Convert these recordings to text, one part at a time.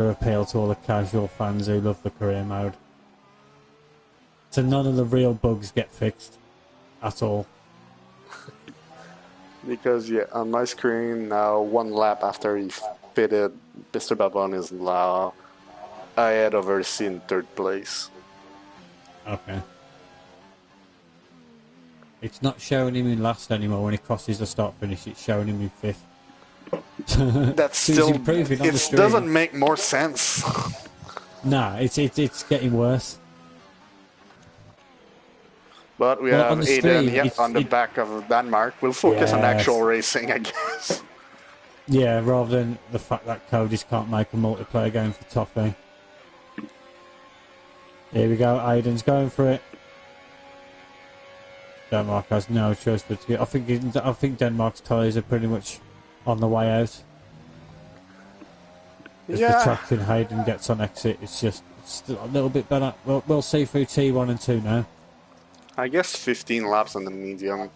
to appeal to all the casual fans who love the career mode. So none of the real bugs get fixed at all. Because yeah, on my screen now, 1 lap after he pitted, Mr. Babon is now ahead of RC in 3rd place. Okay. It's not showing him in last anymore when he crosses the start finish. It's showing him in 5th. That's So still improving on the it stream. doesn't make more sense. Nah, it's getting worse. But we Well, have on the Aiden stream, on the back of Denmark. We'll focus on actual racing, I guess. Yeah, rather than the fact that Cody's can't make a multiplayer game for Toffee. Here we go, Aiden's going for it. Denmark has no choice but to get. I think Denmark's tyres are pretty much on the way out. If the traction Hayden gets on exit, it's still a little bit better. We'll see through T1 and 2 now. I guess 15 laps on the medium.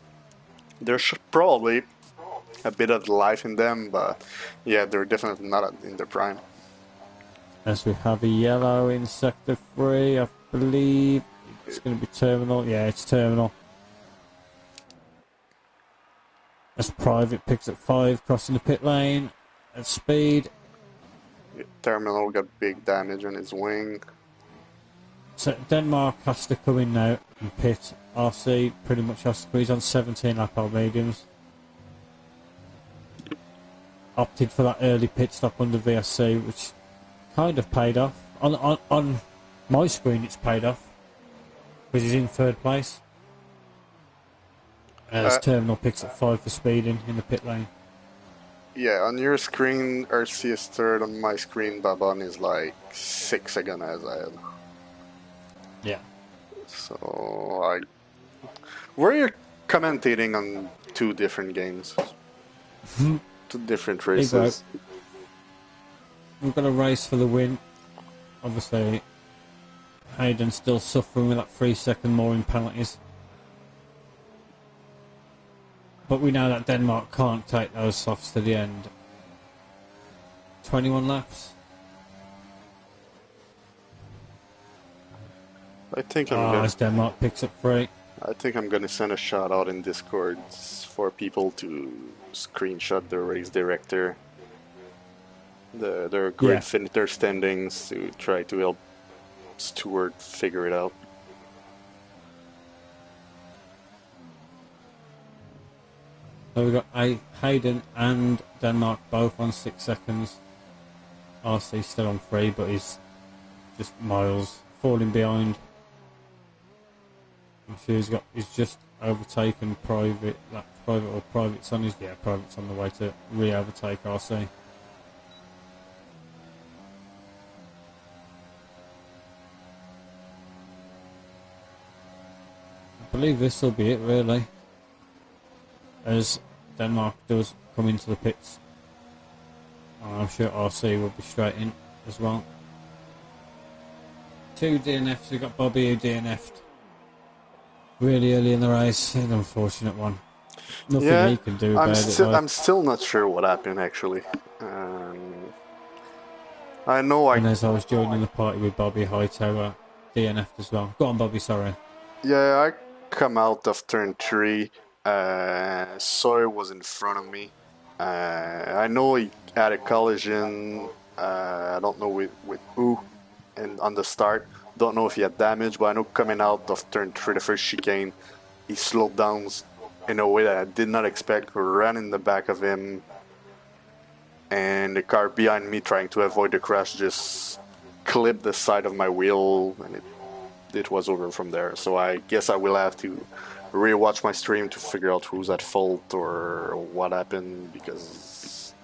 There's probably a bit of life in them, but yeah, they're definitely not in their prime. As we have a yellow in sector 3, I believe it's going to be terminal. Yeah, it's terminal. As Private picks up 5, crossing the pit lane at speed. Terminal got big damage on his wing. So Denmark has to come in now and pit. RC pretty much has to squeeze on 17 lap old mediums. Opted for that early pit stop under VSC, which kind of paid off. On my screen it's paid off, because he's in 3rd place. As Terminal picks up 5 for speeding in the pit lane. Yeah, on your screen RC is 3rd, on my screen Babon is like 6 seconds ahead. Yeah. So we're commentating on 2 different games. 2 different races. We've got a race for the win. Obviously, Hayden's still suffering with that 3 second more in penalties. But we know that Denmark can't take those softs to the end. 21 laps. I think as Denmark picks up 3. I think I'm gonna send a shout out in Discord for people to screenshot the race director. Their grid their standings to try to help Stewart figure it out. So we've got Hayden and Denmark both on 6 seconds. RC still on 3, but he's just miles falling behind. I'm sure he's just overtaken Private. That Private's on his Private's on the way to re-overtake RC. I believe this will be it really, as Denmark does come into the pits. I'm sure RC will be straight in as well. 2 DNFs. We've got Bobby who DNF'd really early in the race. An unfortunate one. Nothing he can do about it. I'm still not sure what happened actually. I know And as I was joining the party with Bobby Hightower, DNF'd as well. Go on, Bobby. Sorry. Yeah, I come out of turn 3. Sawyer was in front of me. I know he had a collision. I don't know with who, and on the start, don't know if he had damage. But I know coming out of turn 3, the first chicane, he slowed down in a way that I did not expect. Ran in the back of him, and the car behind me, trying to avoid the crash, just clipped the side of my wheel, and it was over from there. So I guess I will have to rewatch my stream to figure out who's at fault or what happened, because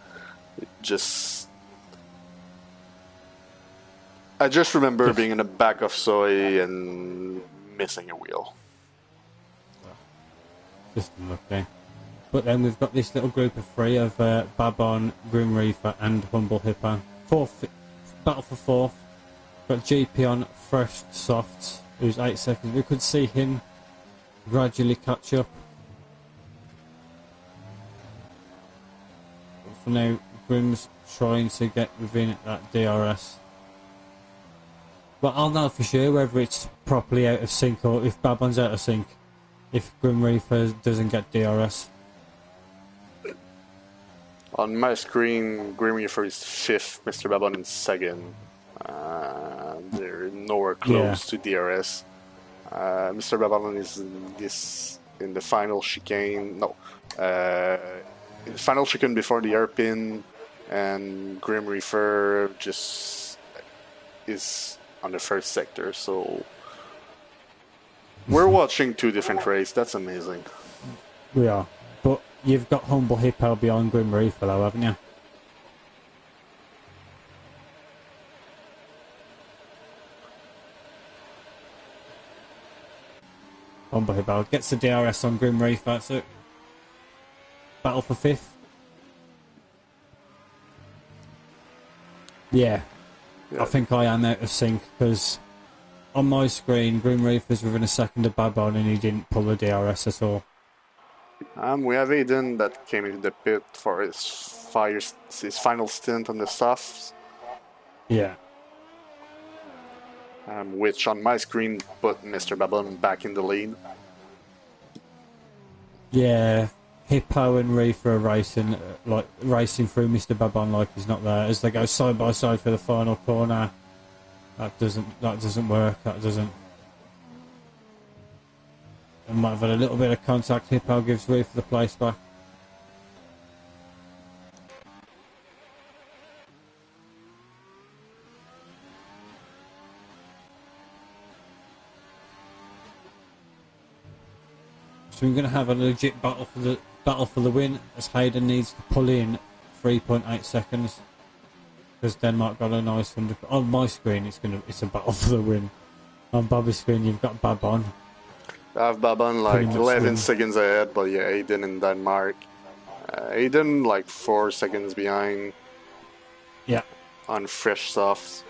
I just remember being in the back of Soy and missing a wheel. Just unlucky. But then we've got this little group of 3 of Babon, Grim Reaper and Humble Hippo. Battle for 4th. Got GP on Fresh Softs, who's 8 seconds. We could see him gradually catch up. But for now, we've Grim's trying to get within that DRS. But I'll know for sure whether it's properly out of sync or if Babon's out of sync. If Grim Reaper doesn't get DRS. On my screen, Grim Reaper is 5th, Mr. Babon in 2nd. They're nowhere close to DRS. Mr. Babon is in the final chicane. No. In the final chicane before the hairpin, and Grim Reaper just is on the first sector, so we're watching 2 different races. That's amazing. We are. But you've got Humble Hippo beyond Grim Reaper though, haven't you? Humble Hippo gets the DRS on Grim Reaper, so battle for 5th. Yeah. I think I am out of sync because on my screen, Grim Reaper's within a second of Babon and he didn't pull the DRS at all. We have Aiden that came into the pit for his final stint on the softs. Yeah. Which on my screen put Mr. Babon back in the lead. Yeah. Hippo and Reaper are racing through Mr. Babon like he's not there as they go side by side for the final corner. That doesn't work. That doesn't. They might have had a little bit of contact. Hippo gives Reaper the place back. So we're going to have a legit battle for the win, as Hayden needs to pull in 3.8 seconds because Denmark got a nice 100. On my screen, it's a battle for the win. On Bobby's screen, you've got Babon. I have Babon like 11 seconds ahead, but yeah, Aiden in Denmark. Aiden like 4 seconds behind. Yeah. On fresh softs.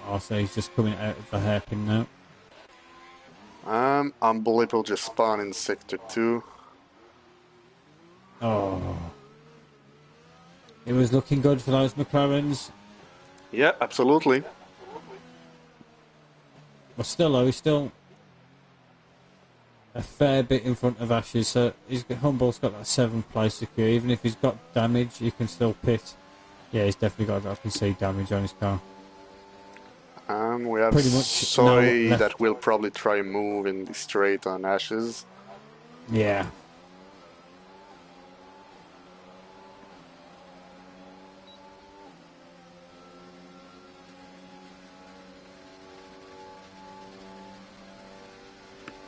I'll say he's just coming out of the hairpin now. Unbelievable just spawned in sector 2. Oh. It was looking good for those McLarens. Yeah, absolutely. But still though, he's still a fair bit in front of Ashes, so Humble's got that 7th place secure. Even if he's got damage, he can still pit. Yeah, he's definitely got, I can see damage on his car. We have Soy that will probably try and move in the straight on Ashes. Yeah.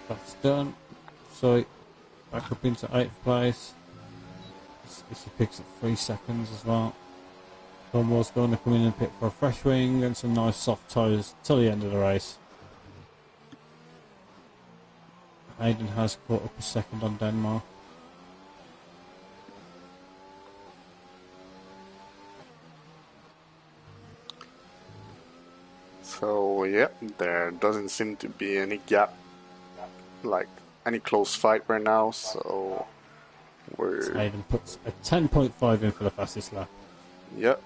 That's done. So back up into 8th place. If he picks up 3 seconds as well. Humble's going to come in and pit for a fresh wing and some nice soft tyres till the end of the race. Hayden has caught up a second on Denmark. So yeah, there doesn't seem to be any gap, like any close fight right now, so Hayden puts a 10.5 in for the fastest lap. Yep.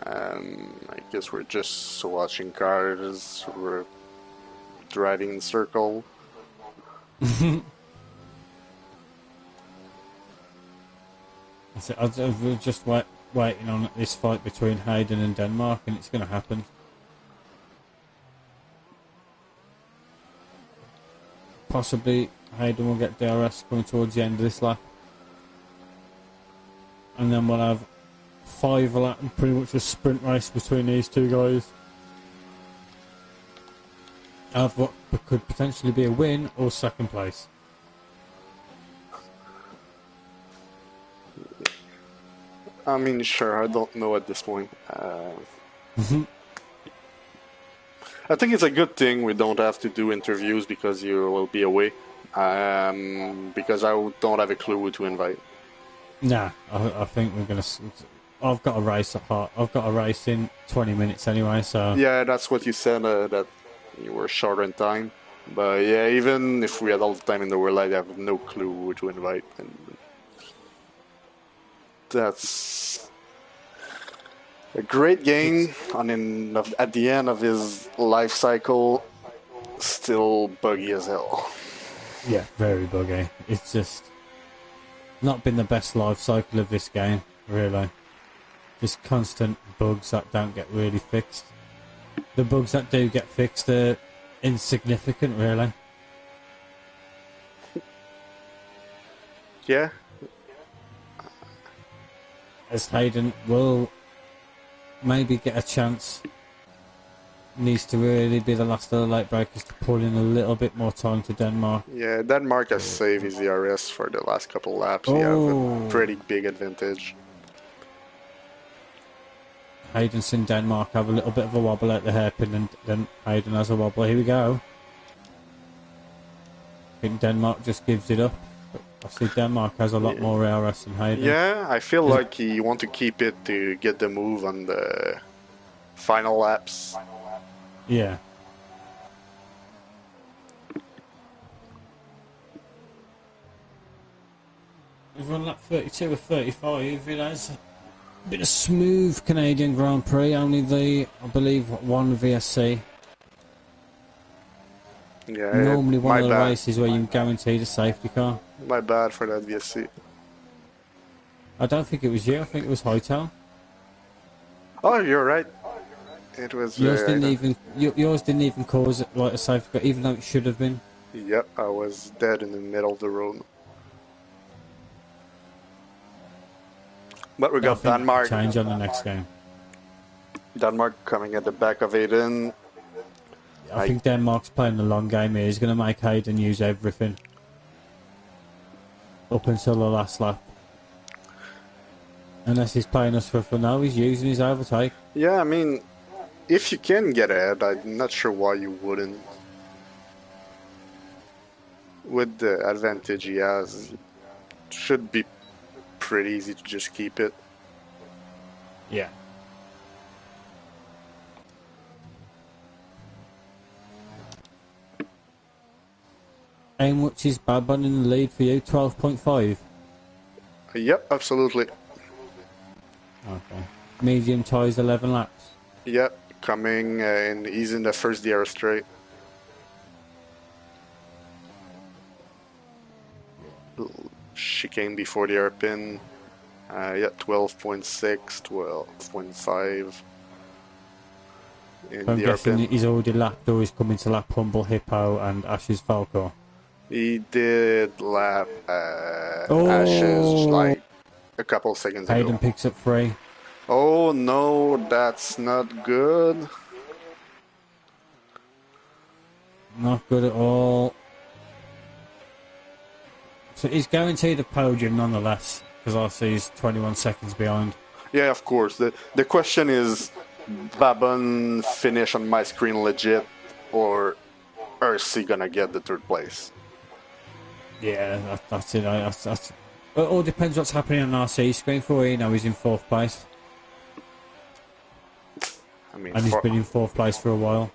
I guess we're just watching cars, we're driving in circle. We're just waiting on this fight between Hayden and Denmark, and it's going to happen. Possibly Hayden will get DRS coming towards the end of this lap. And then we'll have 5 lap and pretty much a sprint race between these two guys. Of what could potentially be a win or 2nd place. I mean, sure, I don't know at this point. I think it's a good thing we don't have to do interviews because you will be away. Because I don't have a clue who to invite. Nah, I think we're gonna. I've got a race apart. I've got a race in 20 minutes anyway, so. Yeah, that's what you said. That you were short on time. But yeah, even if we had all the time in the world, I have no clue who to invite. And that's A great game It's, at the end of his life cycle, still buggy as hell. yeah, very buggy. It's just not been the best life cycle of this game, really. Just constant bugs that don't get really fixed. The bugs that do get fixed are insignificant, really. Yeah, As Hayden will maybe get a chance, needs to really be the last of the late breakers to pull in a little bit more time to Denmark. yeah, Denmark has saved his ERS for the last couple laps. He have a Oh, pretty big advantage. Hayden's in Denmark have a little bit of a wobble at the hairpin, and then Hayden has a wobble. Here we go. I think Denmark just gives it up. I see Denmark has a lot more ERS than Hayden. Yeah, I feel like he want to keep it to get the move on the final laps. Yeah. We've run lap 32 or 35. It has been a smooth Canadian Grand Prix. Only I believe, one VSC. Yeah, Normally one my of the bad. races where you guaranteed a safety car. My bad for that VSC. I don't think it was you. I think it was Hightail. Oh, you're right. It was. Yours didn't even cause it like a safety car, even though it should have been. Yep, I was dead in the middle of the road. But we got Denmark. Change on the next game. Denmark coming at the back of Aiden. I think Denmark's playing the long game here. He's going to make Hayden use everything up until the last lap. Unless he's playing us for now, he's using his overtake. Yeah, I mean, if you can get ahead, I'm not sure why you wouldn't. With the advantage he has, it should be pretty easy to just keep it. Yeah. How much is Babon in the lead for you? 12.5? Yep, absolutely. Okay. Medium ties 11 laps? Yep, coming and he's in the first DRS straight. Chicane before the hairpin. Yeah, 12.6, 12.5. In I'm the guessing hairpin. he's already lapped or he's coming to lap Humble Hippo and Ash's Falcor. He did lap Ashes like a couple seconds Hayden ago. picks up 3. Oh no, that's not good. Not good at all. So he's guaranteed a podium nonetheless, because I see he's 21 seconds behind. Yeah, of course. The question is, Babon finish on my screen legit, or is he gonna get the third place? Yeah, that's it. It all depends what's happening on RC screen for you. Now he's in 4th place. I mean, And he's been in 4th place for a while.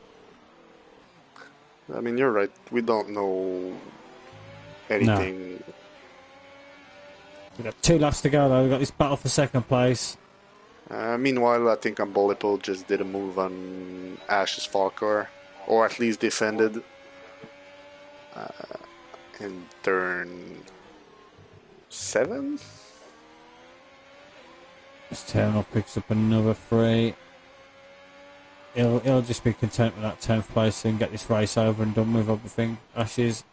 I mean, you're right. We don't know anything. No. We've got 2 laps to go though. We've got this battle for 2nd place. Meanwhile, I think Umbolipo just did a move on Ash's Falcor, or at least defended in turn 7. This Terminal picks up another 3. He'll just be content with that 10th place and get this race over and done with everything. Ashes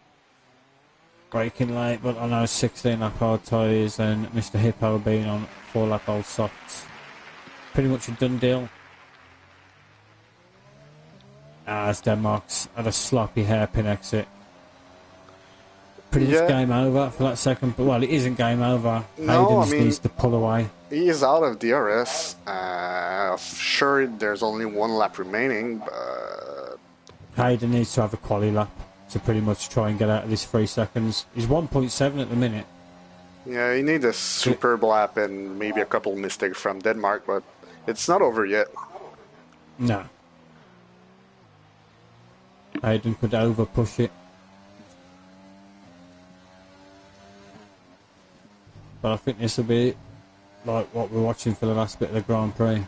braking late, but I know 16 lap hard tyres and Mr. Hippo being on 4 lap old softs. Pretty much a done deal. As Denmark's had a sloppy hairpin exit. Pretty much game over for that second. But well, it isn't game over. No, Hayden needs to pull away. He is out of DRS. Sure, there's only 1 lap remaining, but Hayden needs to have a quali lap to pretty much try and get out of this 3 seconds. He's 1.7 at the minute. Yeah, he needs a superb lap and maybe a couple mistakes from Denmark, but it's not over yet. No. Hayden could over push it. But I think this will be like what we're watching for the last bit of the Grand Prix.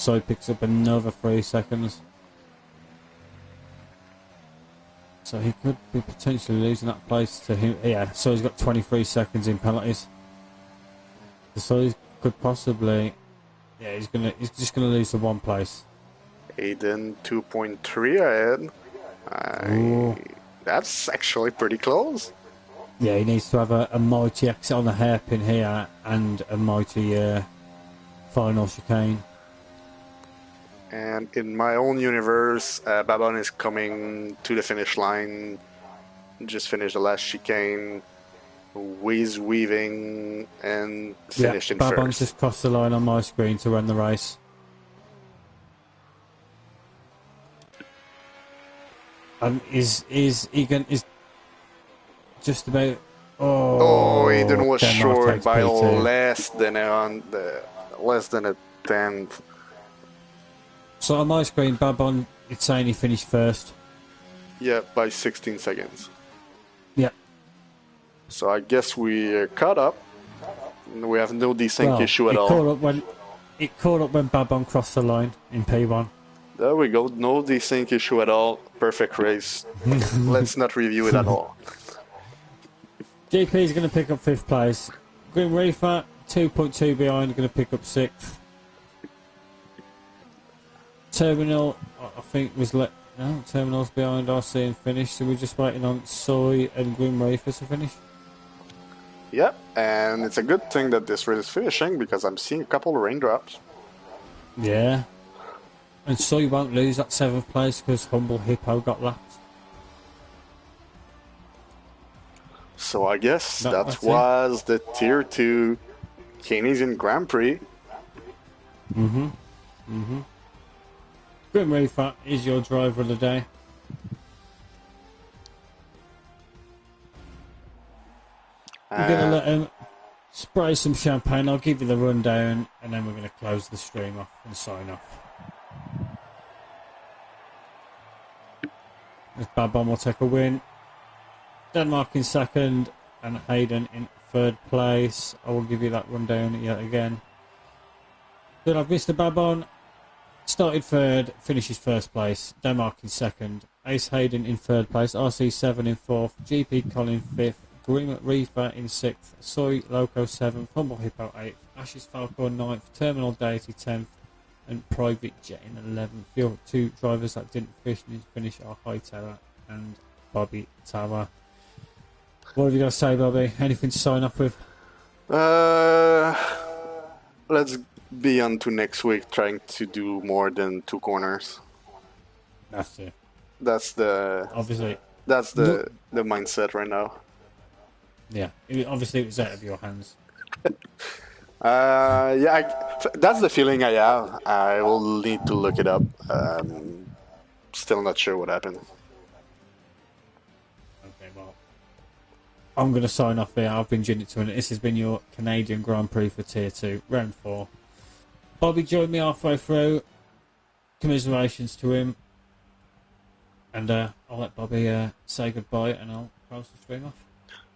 So he picks up another 3 seconds. So he could be potentially losing that place to him. Yeah, so he's got 23 seconds in penalties. So he could possibly... Yeah, he's just gonna lose the one place. Aiden 2.3 ahead. That's actually pretty close. Yeah, he needs to have a mighty exit on the hairpin here and a mighty final chicane. And in my own universe, Babon is coming to the finish line. Just finished the last chicane. Weaving and finished in Babon's first. just crossed the line on my screen to run the race. And is just about... Oh, Aiden was Denmark short takes by P2. less than a tenth. So on my screen, Babon, it's saying he finished first. Yeah, by 16 seconds. Yeah. So I guess we caught up. We have no desync issue at all. It caught up when Babon crossed the line in P1. There we go. No desync issue at all. Perfect race. Let's not review it at all. GP is going to pick up 5th place. Grim Reaper, 2.2 behind, going to pick up 6th. Terminal, I think was no, Terminal's behind RC and finished, so we're just waiting on Soy and Grim Reaper to finish. Yep, and it's a good thing that this race is finishing because I'm seeing a couple of raindrops. Yeah. And Soy won't lose that 7th place because Humble Hippo got lapped. So I guess that That's was the Tier 2 Canadian Grand Prix. Grim Reaper is your driver of the day. We're going to let him spray some champagne. I'll give you the rundown and then we're going to close the stream off and sign off. As Babon will take a win. Denmark in 2nd and Hayden in 3rd place. I will give you that rundown yet again. Then I've Mr. Babon. Started 3rd, finishes 1st place. Denmark in 2nd. Ace Hayden in 3rd place. RC7 in 4th. GP Colin 5th. Grim Reaper in 6th. Soy Loco 7th. Humble Hippo 8th. Ashes Falcon 9th. Terminal Deity 10th. And Private Jet in 11th. The other 2 drivers that didn't finish are Hightower and Bobby Tower. What have you got to say, Bobby? Anything to sign off with? Let's be on to next week trying to do more than 2 corners. That's it. That's the mindset right now. Yeah, obviously it was out of your hands. That's the feeling I have. I will need to look it up. Still not sure what happened. Okay, well, I'm going to sign off here. I've been Jin to it. This has been your Canadian Grand Prix for Tier 2, Round 4. Bobby joined me halfway through. Commiserations to him. And I'll let Bobby say goodbye and I'll close the stream off.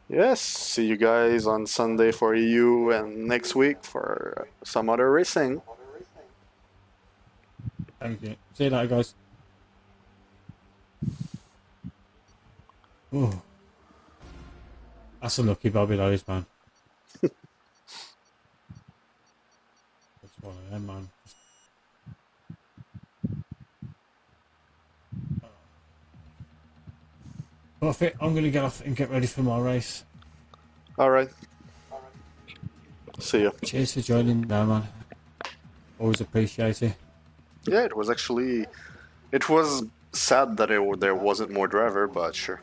Yes, see you guys on Sunday for EU and next week for some other racing. Thank you. See you later, guys. Ooh. That's a lucky Bobby those, man. That's one of them, man. Well, I think I'm going to get off and get ready for my race. Alright. See ya. Cheers for joining me, man. Always appreciate it. Yeah, it was actually... It was sad that there wasn't more driver, but sure.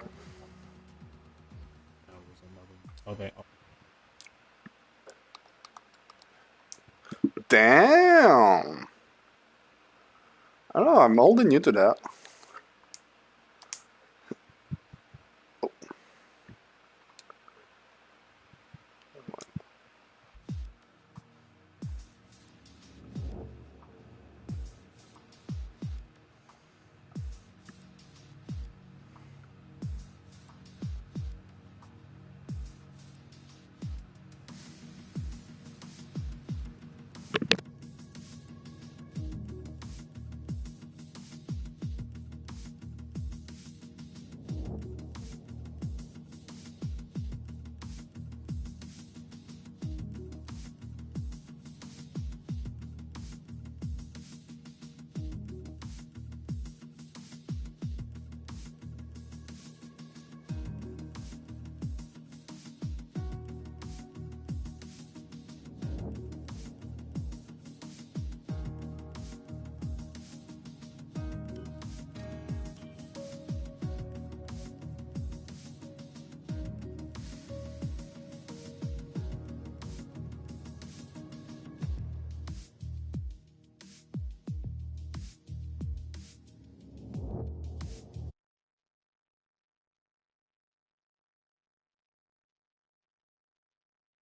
Damn! I don't know, I'm holding you to that.